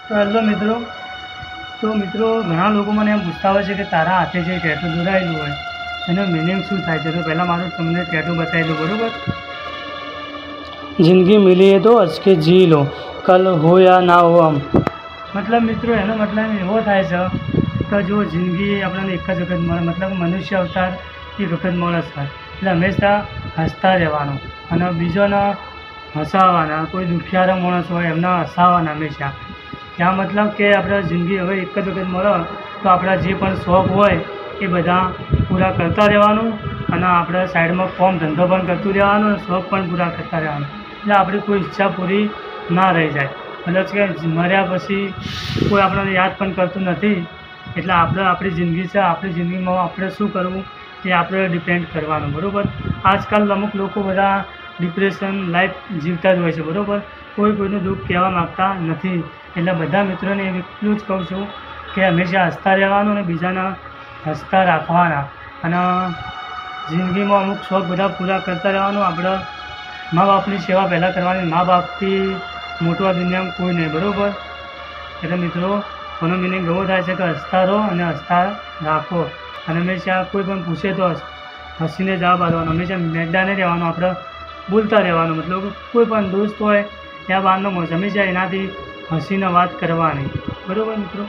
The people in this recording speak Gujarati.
તો હેલો મિત્રો, ઘણા લોકો મને એમ પૂછતા હોય છે કે તારા હાથે જે ટેટુ દોરાયેલું હોય એનો મિનિંગ શું થાય છે. તો પહેલાં મારું તમને ટેટુ બતાવી દઉં, બરાબર. જિંદગી મિલી હે તો હજ કે જી લો, કલ હો યા ના હો હમ. મતલબ મિત્રો એનો મતલબ એવો થાય છે કે જો જિંદગી આપણને એક જ વખત મળે, મતલબ મનુષ્ય અવતાર એક વખત મળે છે, એટલે હંમેશા હસતા રહેવાનું અને બીજોને હસાવવાના. કોઈ દુખિયારો માણસ હોય એમને હસાવવાના હંમેશા. ત્યાં મતલબ કે આપણે જિંદગી હવે એક જ વખત મળે તો આપણા જે પણ શોખ હોય એ બધા પૂરા કરતા રહેવાનું અને આપણે સાઈડમાં કામ ધંધો પણ કરતું રહેવાનું અને શોખ પણ પૂરા કરતા રહેવાનું. એટલે આપણી કોઈ ઈચ્છા પૂરી ના રહી જાય. મતલબ કે મર્યા પછી કોઈ આપણને યાદ પણ કરતું નથી. એટલે આપણી જિંદગી છે, આપણી જિંદગીમાં આપણે શું કરવું એ આપણે ડિપેન્ડ કરવાનું, બરાબર. આજકાલ અમુક લોકો બધા ડિપ્રેશન લાઈફ જીવતા જ હોય છે, બરાબર. કોઈનું દુઃખ કહેવા માગતા નથી. એટલે બધા મિત્રોને એટલું જ કહું છું કે હંમેશા હસતા રહેવાનું અને બીજાને હસતા રાખવાના અને જિંદગીમાં અમુક શોખ બધા પૂરા કરતા રહેવાનું. આપણે મા બાપની સેવા પહેલાં કરવાની. મા બાપથી મોટું આ દુનિયામાં કોઈ નહીં, બરાબર. એટલે મિત્રો આનો મિનિંગ એવો થાય છે કે હસતા રહો અને હસતા રાખો અને હંમેશા કોઈ પણ પૂછે તો હસીને જવાબ આપવાનો. હંમેશા મેદાને રહેવાનું, આપણે બોલતા રહેવાનું. મતલબ કોઈ પણ દોસ્ત હોય ત્યાં બહારનો હંમેશા એનાથી હસીને વાત કરવાની, બરાબર મિત્રો.